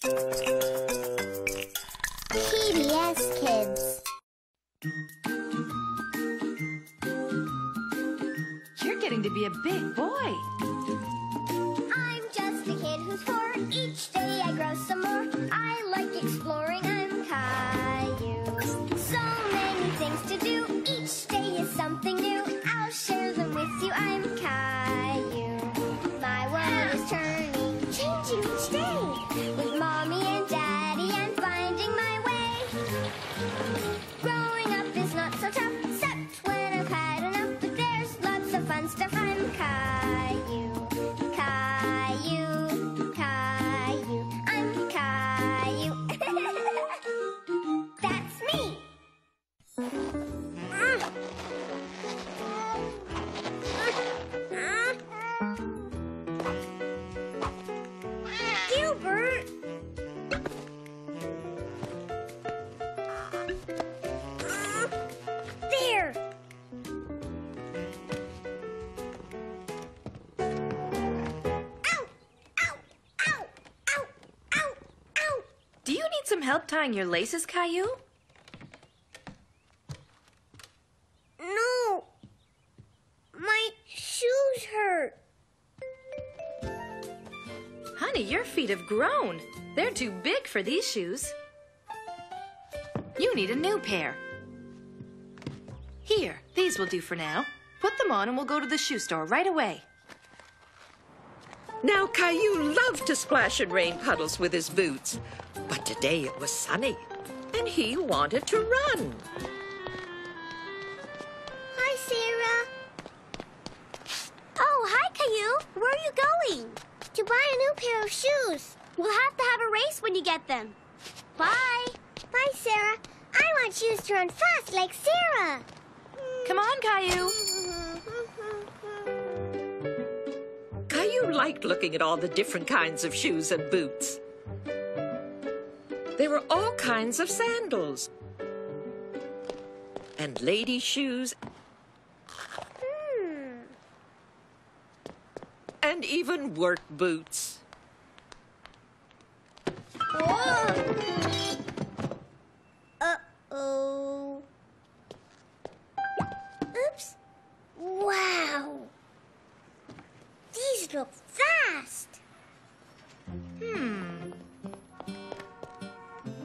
PBS Kids. You're getting to be a big boy. I'm just a kid who's 4. Each day I grow some more. I like exploring. I'm Caillou. So many things to do. Each day is something new. I'll share them with you. I'm Caillou. My world is turning, changing each day. With mommy and daddy, I'm finding my way. Growing up is not so tough, except when I've had enough. But there's lots of fun stuff. I'm Caillou. Caillou, Caillou, I'm Caillou. That's me. Gilbert. There. Ow! Ow! Ow! Ow! Ow! Ow! Do you need some help tying your laces, Caillou? No. My shoes hurt. Honey, your feet have grown. They're too big for these shoes. You need a new pair. Here, these will do for now. Put them on and we'll go to the shoe store right away. Now, Caillou loved to splash in rain puddles with his boots. But today it was sunny, and he wanted to run. Hi, Sarah. Oh, hi, Caillou. Where are you going? To buy a new pair of shoes. We'll have to have a race when you get them. Bye. Bye, Sarah. I want shoes to run fast like Sarah. Come on, Caillou. Caillou liked looking at all the different kinds of shoes and boots. There were all kinds of sandals and lady shoes and even work boots. Uh-oh. Oops. Wow. These look fast.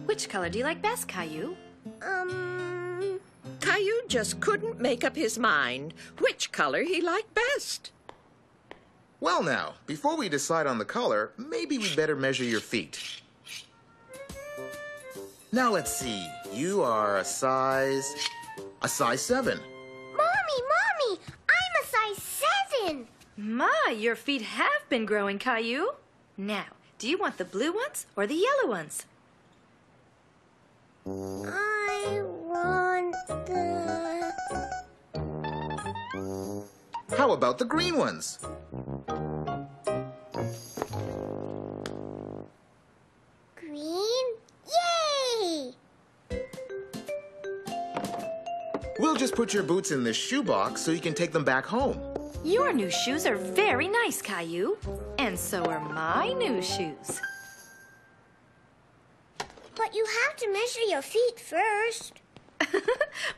Which color do you like best, Caillou? Caillou just couldn't make up his mind which color he liked best. Well now, before we decide on the color, maybe we'd better measure your feet. Now let's see. You are a size 7. Mommy, I'm a size 7. My, your feet have been growing, Caillou. Now, do you want the blue ones or the yellow ones? I want the... How about the green ones? green. Yay! We'll just put your boots in this shoebox so you can take them back home. Your new shoes are very nice, Caillou. And so are my new shoes. But you have to measure your feet first.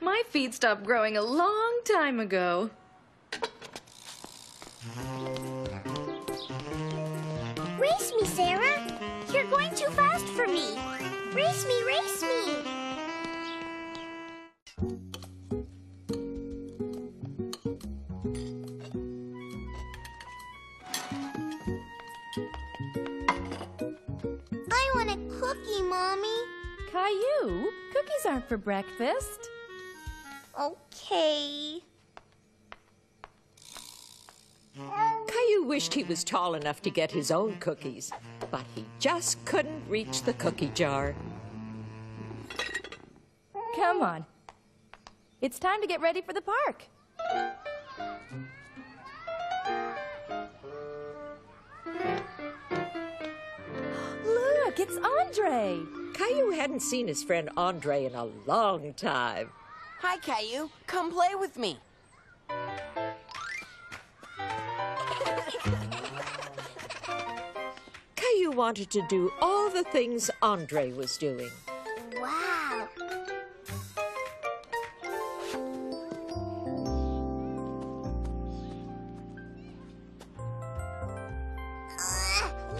My feet stopped growing a long time ago. Race me, Sarah. You're going too fast for me. Race me, race me. I want a cookie, Mommy. Caillou, cookies aren't for breakfast. Okay. Caillou wished he was tall enough to get his own cookies, but he just couldn't reach the cookie jar. Come on. It's time to get ready for the park. Look, it's Andre. Caillou hadn't seen his friend Andre in a long time. Hi, Caillou. Come play with me. Caillou wanted to do all the things Andre was doing. Wow.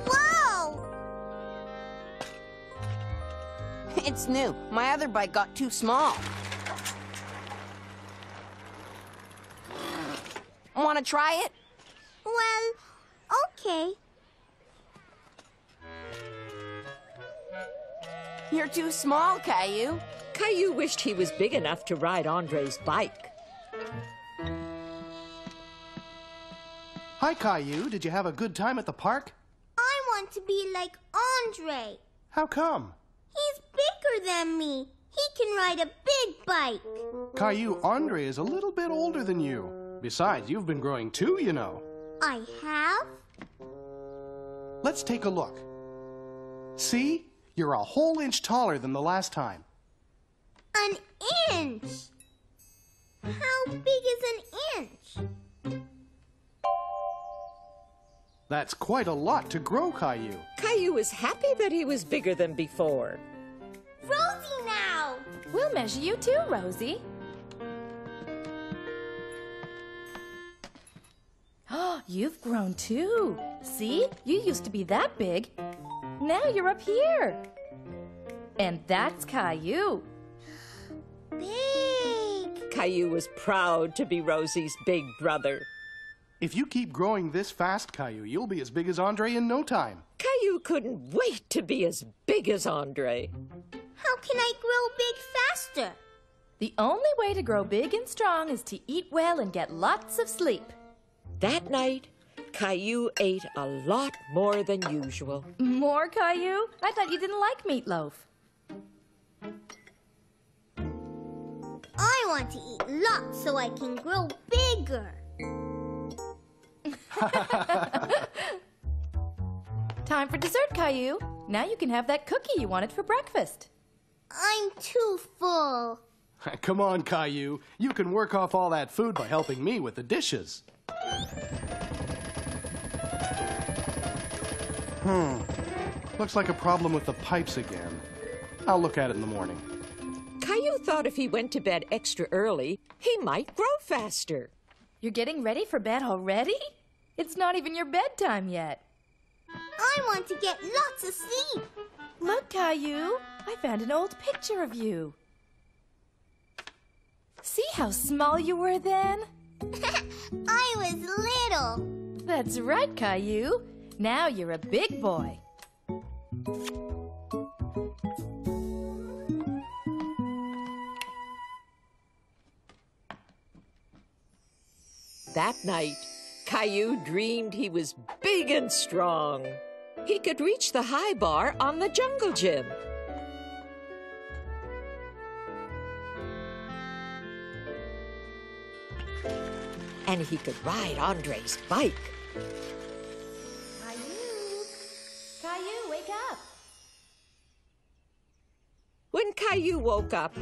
Whoa! It's new. My other bike got too small. Want to try it? Well, okay. You're too small, Caillou. Caillou wished he was big enough to ride Andre's bike. Hi, Caillou. Did you have a good time at the park? I want to be like Andre. How come? He's bigger than me. He can ride a big bike. Caillou, Andre is a little bit older than you. Besides, you've been growing too, you know. I have? Let's take a look. See? You're a whole inch taller than the last time. An inch? How big is an inch? That's quite a lot to grow, Caillou. Caillou was happy that he was bigger than before. Rosie now! We'll measure you too, Rosie. Oh, you've grown too. See? You used to be that big. Now you're up here. And that's Caillou. Big! Caillou was proud to be Rosie's big brother. If you keep growing this fast, Caillou, you'll be as big as Andre in no time. Caillou couldn't wait to be as big as Andre. How can I grow big faster? The only way to grow big and strong is to eat well and get lots of sleep. That night, Caillou ate a lot more than usual. More, Caillou? I thought you didn't like meatloaf. I want to eat lots so I can grow bigger. Time for dessert, Caillou. Now you can have that cookie you wanted for breakfast. I'm too full. Come on, Caillou. You can work off all that food by helping me with the dishes. Looks like a problem with the pipes again. I'll look at it in the morning. Caillou thought if he went to bed extra early, he might grow faster. You're getting ready for bed already? It's not even your bedtime yet. I want to get lots of sleep. Look, Caillou, I found an old picture of you. See how small you were then? I was little. That's right, Caillou. Now you're a big boy. That night, Caillou dreamed he was big and strong. He could reach the high bar on the jungle gym. And he could ride Andre's bike. Caillou! Caillou, wake up! When Caillou woke up,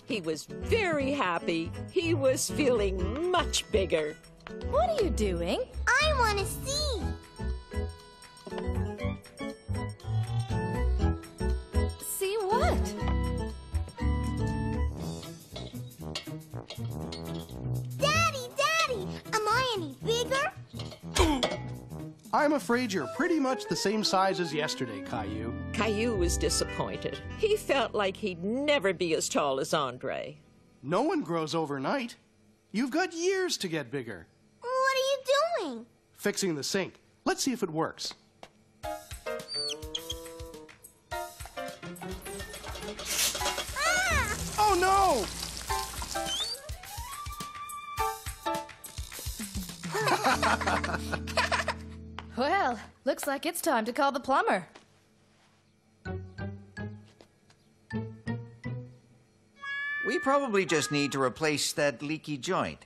he was very happy. He was feeling much bigger. What are you doing? I want to see. See what? Daddy, am I any bigger? I'm afraid you're pretty much the same size as yesterday, Caillou. Caillou was disappointed. He felt like he'd never be as tall as Andre. No one grows overnight. You've got years to get bigger. What are you doing? Fixing the sink. Let's see if it works. Ah! Oh, no! Well, looks like it's time to call the plumber. We probably just need to replace that leaky joint.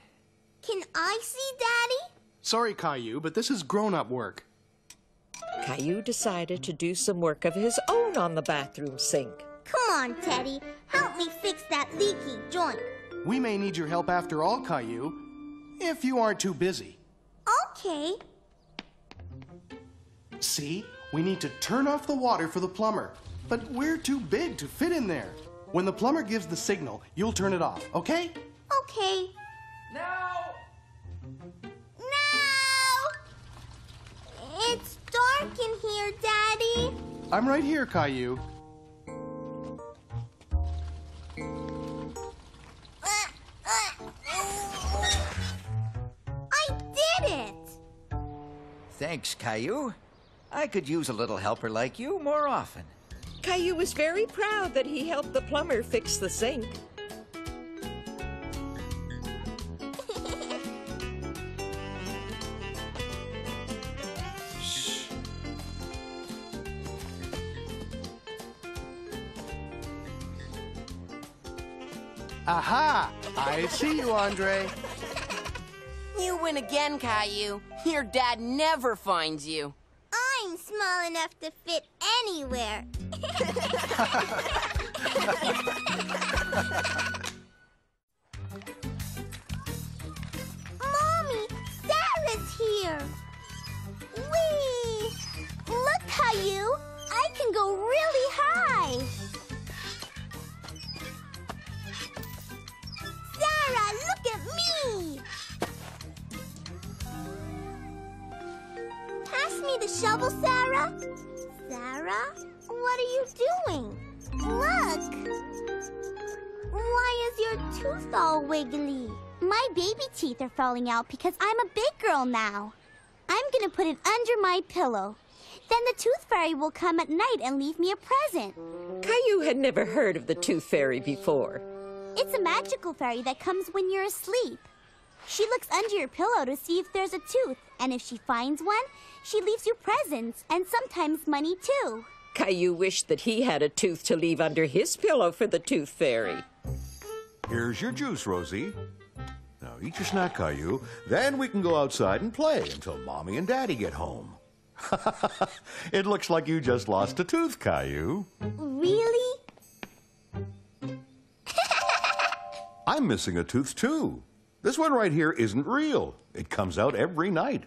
Can I see Daddy? Sorry, Caillou, but this is grown-up work. Caillou decided to do some work of his own on the bathroom sink. Come on, Teddy. Help me fix that leaky joint. We may need your help after all, Caillou, if you aren't too busy. Okay. See? We need to turn off the water for the plumber. But we're too big to fit in there. When the plumber gives the signal, you'll turn it off, okay? Okay. No! No! It's dark in here, Daddy. I'm right here, Caillou. I did it! Thanks, Caillou. I could use a little helper like you more often. Caillou was very proud that he helped the plumber fix the sink. Aha! I see you, Andre. You win again, Caillou. Your dad never finds you. I'm small enough to fit anywhere. Mommy, Sarah's here. Whee! Look, Caillou. I can go really high. Sarah, look at me. Pass me the shovel, Sarah. Sarah, what are you doing? Look. Why is your tooth all wiggly? My baby teeth are falling out because I'm a big girl now. I'm gonna put it under my pillow. Then the tooth fairy will come at night and leave me a present. Caillou had never heard of the tooth fairy before. It's a magical fairy that comes when you're asleep. She looks under your pillow to see if there's a tooth, and if she finds one, she leaves you presents and sometimes money too. Caillou wished that he had a tooth to leave under his pillow for the tooth fairy. Here's your juice, Rosie. Now eat your snack, Caillou. Then we can go outside and play until Mommy and Daddy get home. It looks like you just lost a tooth, Caillou. Really? I'm missing a tooth, too. This one right here isn't real. It comes out every night.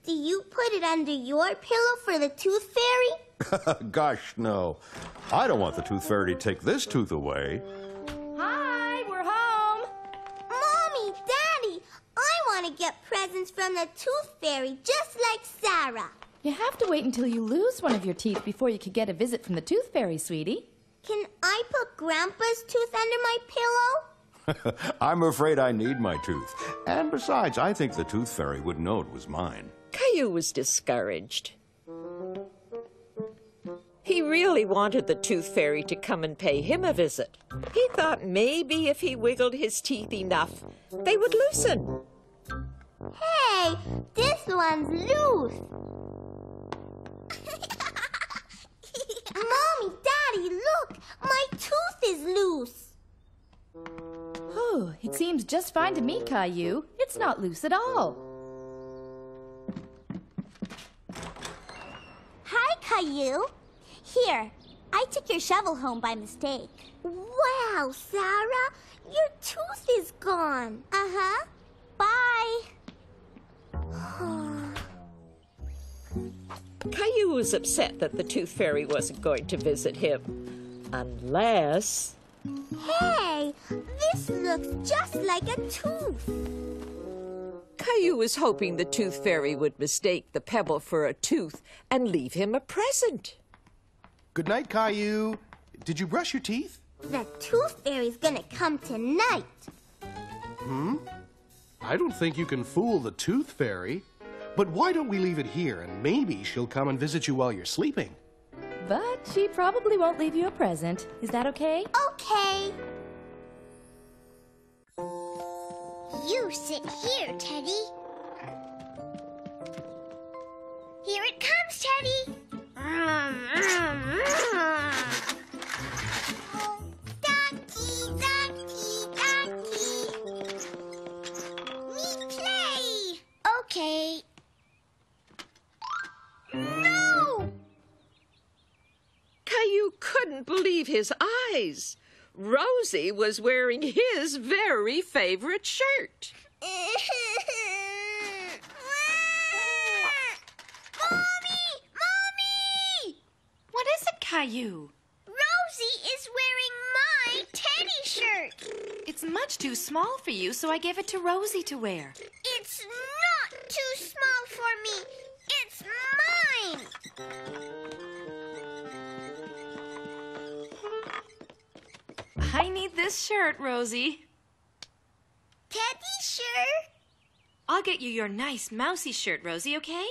Do you put it under your pillow for the tooth fairy? Gosh, no. I don't want the tooth fairy to take this tooth away. Hi, we're home. Mommy, Daddy, I want to get presents from the tooth fairy just like Sarah. You have to wait until you lose one of your teeth before you could get a visit from the tooth fairy, sweetie. Can I put Grandpa's tooth under my pillow? I'm afraid I need my tooth. And besides, I think the tooth fairy would know it was mine. Caillou was discouraged. He really wanted the tooth fairy to come and pay him a visit. He thought maybe if he wiggled his teeth enough, they would loosen. Hey, this one's loose. Mommy, Daddy, look! My tooth is loose. Oh, it seems just fine to me, Caillou. It's not loose at all. Hi, Caillou. Here, I took your shovel home by mistake. Wow, Sarah, your tooth is gone. Uh-huh. Bye. Caillou was upset that the tooth fairy wasn't going to visit him. Unless... Hey, this looks just like a tooth. Caillou was hoping the tooth fairy would mistake the pebble for a tooth and leave him a present. Good night, Caillou. Did you brush your teeth? The tooth fairy's gonna come tonight. I don't think you can fool the tooth fairy. But why don't we leave it here and maybe she'll come and visit you while you're sleeping? But she probably won't leave you a present. Is that okay? Okay. You sit here, Teddy. Here it comes, Teddy. Ducky, ducky, ducky. Me play. Okay. No! Caillou couldn't believe his eyes. Rosie was wearing his very favorite shirt. Mommy! Mommy! Caillou? Rosie is wearing my teddy shirt. It's much too small for you, so I gave it to Rosie to wear. It's not too small for me. It's mine. I need this shirt, Rosie. Teddy shirt? I'll get you your nice mousy shirt, Rosie, okay?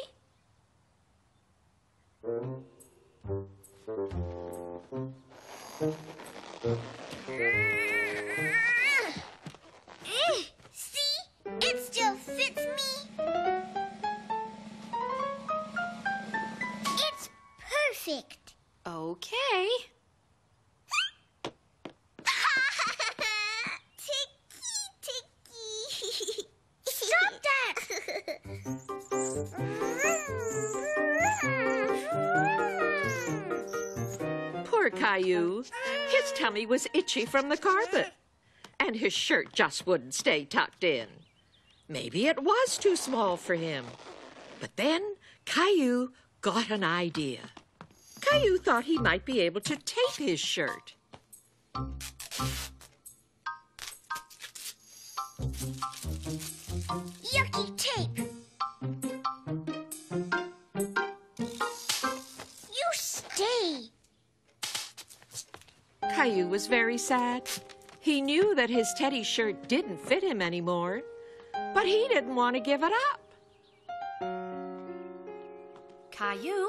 See? It still fits me. It's perfect. Okay. Ticky. Stop that! Poor Caillou. His tummy was itchy from the carpet, and his shirt just wouldn't stay tucked in. Maybe it was too small for him. But then Caillou got an idea. Caillou thought he might be able to tape his shirt. Yucky tape. You stay. Caillou was very sad. He knew that his teddy shirt didn't fit him anymore, but he didn't want to give it up. Caillou?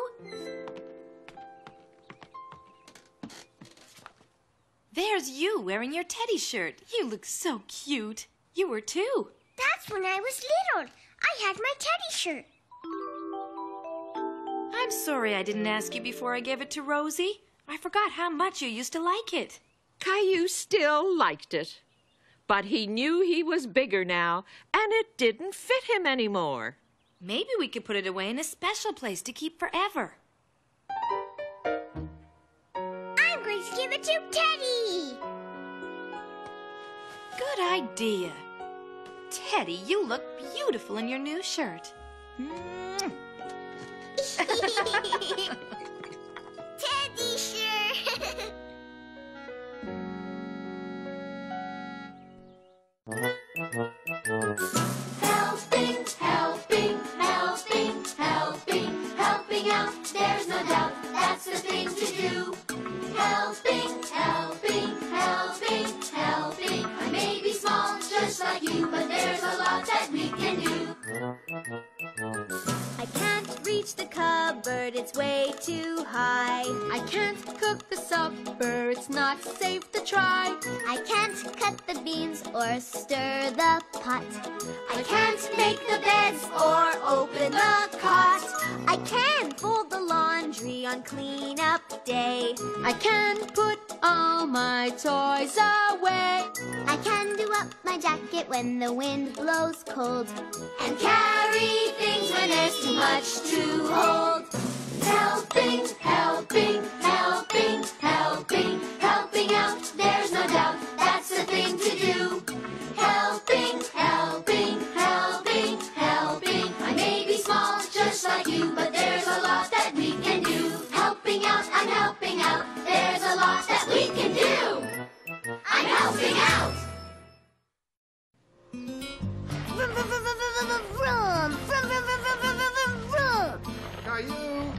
There's you wearing your teddy shirt. You look so cute. You were too. That's when I was little. I had my teddy shirt. I'm sorry I didn't ask you before I gave it to Rosie. I forgot how much you used to like it. Caillou still liked it, but he knew he was bigger now, and it didn't fit him anymore. Maybe we could put it away in a special place to keep forever. I'm going to give it to Teddy. Good idea. Teddy, you look beautiful in your new shirt. Teddy shirt. Helping, helping, helping, helping, helping out. There's no doubt that's the thing to do. Helping, helping, helping, helping. I may be small just like you, but there's a lot that we can do. I can't reach the cupboard, it's way too high. I can't cook the supper, it's not safe to try. I can't cut the beans or stir the pot. I can't make the beds or open the cot. I can't fold the laundry on clean-up day. I can't put all my toys away. I can do up my jacket when the wind blows cold, and carry things when there's too much to hold. Helping, helping, helping, helping, helping out. There's no doubt that's the thing to do. Helping, helping, helping, helping. I may be small just like you, but there's a lot that we can do. Helping out, I'm helping out. There's a lot that we can do. I'm helping out. Vroom, vroom, vroom, vroom, vroom, vroom, vroom, vroom. Caillou,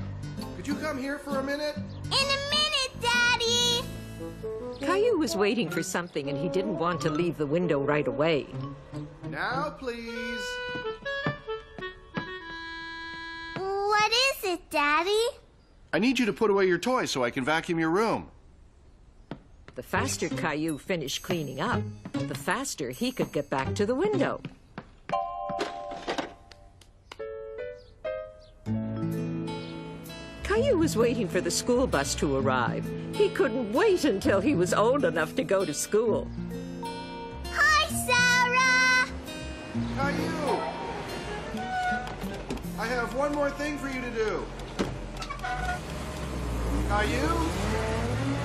could you come here for a minute? In a minute, Daddy. Caillou was waiting for something, and he didn't want to leave the window right away. Now, please. What is it, Daddy? I need you to put away your toys so I can vacuum your room. The faster Caillou finished cleaning up, the faster he could get back to the window. Caillou was waiting for the school bus to arrive. He couldn't wait until he was old enough to go to school. Hi, Sarah. Caillou! I have one more thing for you to do. Caillou?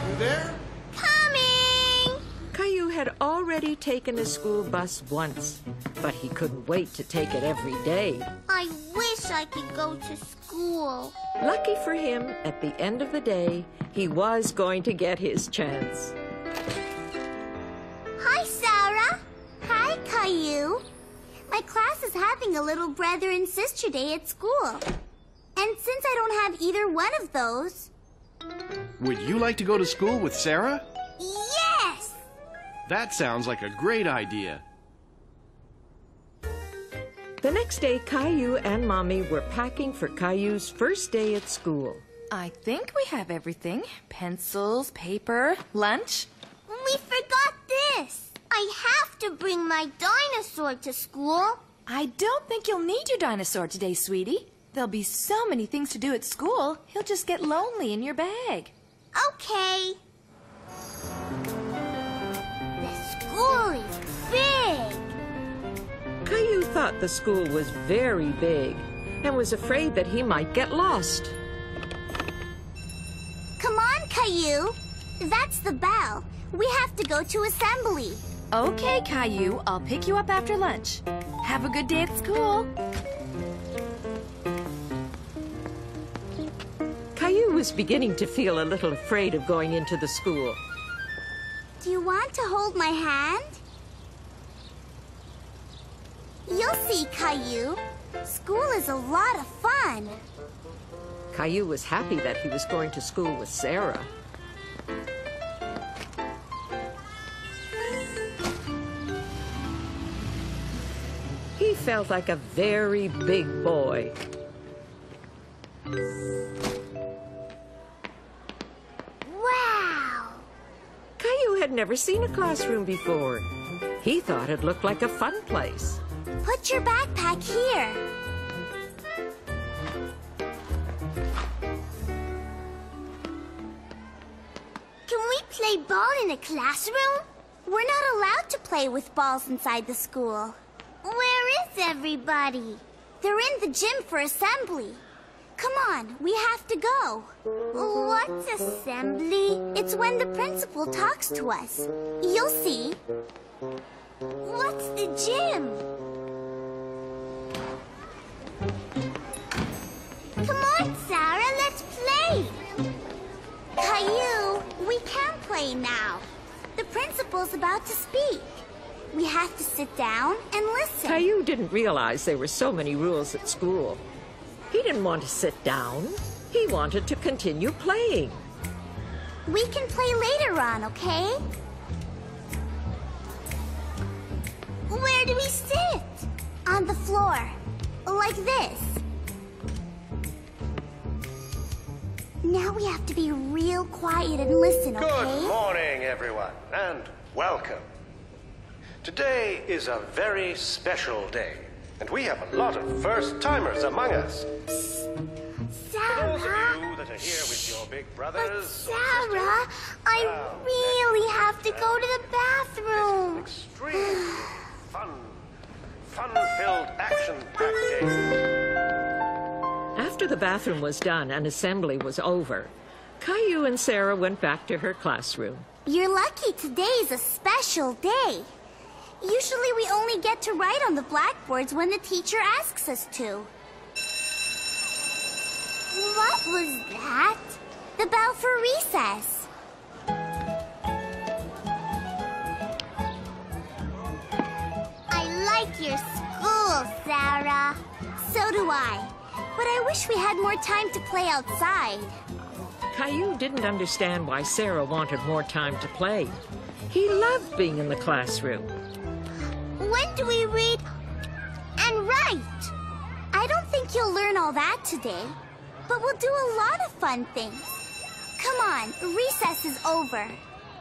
You there? Coming. Caillou had already taken a school bus once, but he couldn't wait to take it every day. I wish I could go to school. school. Lucky for him, at the end of the day, he was going to get his chance. Hi, Sarah. Hi, Caillou. My class is having a little brother and sister day at school. And since I don't have either one of those... Would you like to go to school with Sarah? Yes! That sounds like a great idea. The next day, Caillou and Mommy were packing for Caillou's first day at school. I think we have everything. Pencils, paper, lunch. We forgot this. I have to bring my dinosaur to school. I don't think you'll need your dinosaur today, sweetie. There'll be so many things to do at school, he'll just get lonely in your bag. Okay. The school is big. Caillou thought the school was very big and was afraid that he might get lost. Come on, Caillou. That's the bell. We have to go to assembly. Okay, Caillou, I'll pick you up after lunch. Have a good day at school. Caillou was beginning to feel a little afraid of going into the school. Do you want to hold my hand? You'll see, Caillou. School is a lot of fun. Caillou was happy that he was going to school with Sarah. He felt like a very big boy. Wow! Caillou had never seen a classroom before. He thought it looked like a fun place. Put your backpack here. Can we play ball in a classroom? We're not allowed to play with balls inside the school. Where is everybody? They're in the gym for assembly. Come on, we have to go. What's assembly? It's when the principal talks to us. You'll see. What's the gym? Come on, Sarah, let's play. Caillou, we can play now. The principal's about to speak. We have to sit down and listen. Caillou didn't realize there were so many rules at school. He didn't want to sit down. He wanted to continue playing. We can play later on, okay? Where do we sit? On the floor. Like this. Now we have to be real quiet and listen, okay? Good morning, everyone, and welcome. Today is a very special day, and we have a lot of first-timers among us. Sarah! For those of you that are here with your big brothers But or Sarah, sisters, I well, really have to go to the bathroom. extremely fun-filled, action-packed day. After the bathroom was done and assembly was over, Caillou and Sarah went back to her classroom. You're lucky today's a special day. Usually we only get to write on the blackboards when the teacher asks us to. What was that? The bell for recess. I like your school, Sarah. So do I. But I wish we had more time to play outside. Caillou didn't understand why Sarah wanted more time to play. He loved being in the classroom. When do we read and write? I don't think you'll learn all that today, but we'll do a lot of fun things. Come on, recess is over.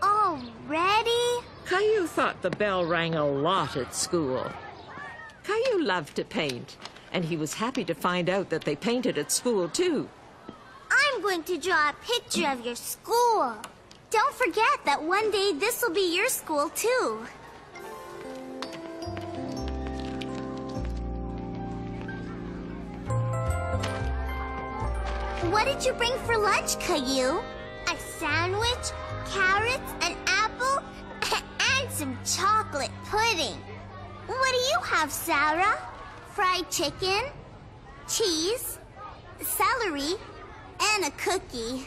Already? Caillou thought the bell rang a lot at school. Caillou loved to paint, and he was happy to find out that they painted at school, too. I'm going to draw a picture of your school. Don't forget that one day this will be your school, too. What did you bring for lunch, Caillou? A sandwich, carrots, an apple, and some chocolate pudding. What do you have, Sarah? Fried chicken? Cheese? celery, and a cookie.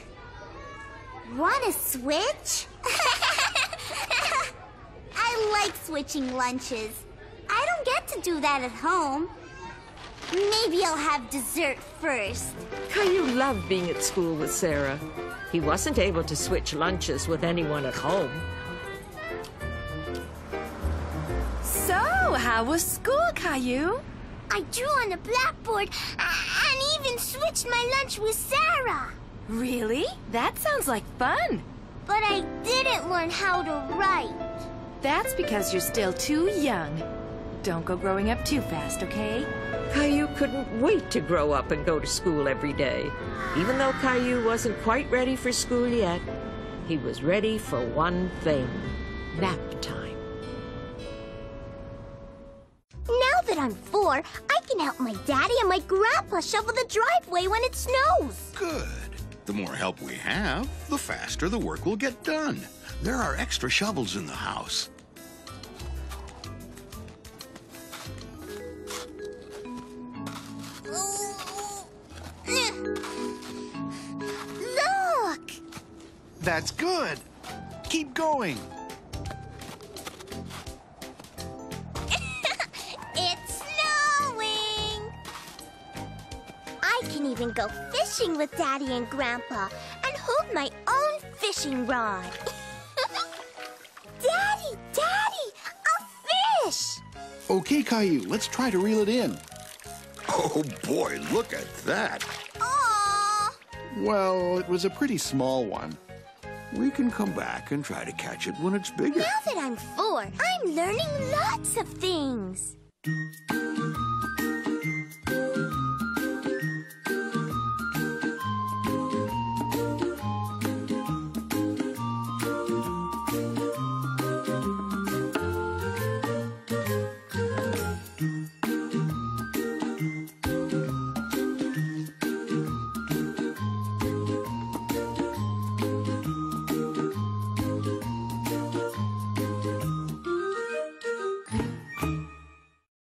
Want to switch? I like switching lunches. I don't get to do that at home. Maybe I'll have dessert first. Caillou loved being at school with Sarah. He wasn't able to switch lunches with anyone at home. So, how was school, Caillou? I drew on the blackboard and even switched my lunch with Sarah. Really? That sounds like fun. But I didn't learn how to write. That's because you're still too young. Don't go growing up too fast, okay? Caillou couldn't wait to grow up and go to school every day. Even though Caillou wasn't quite ready for school yet, he was ready for one thing: nap time. Now that I'm 4, I can help my daddy and my grandpa shovel the driveway when it snows. Good. The more help we have, the faster the work will get done. There are extra shovels in the house. Look! That's good. Keep going. It's snowing! I can even go fishing with Daddy and Grandpa and hold my own fishing rod. Daddy! Daddy! A fish! Okay, Caillou, let's try to reel it in. Oh boy, look at that. Aww! Well, it was a pretty small one. We can come back and try to catch it when it's bigger. Now that I'm 4, I'm learning lots of things.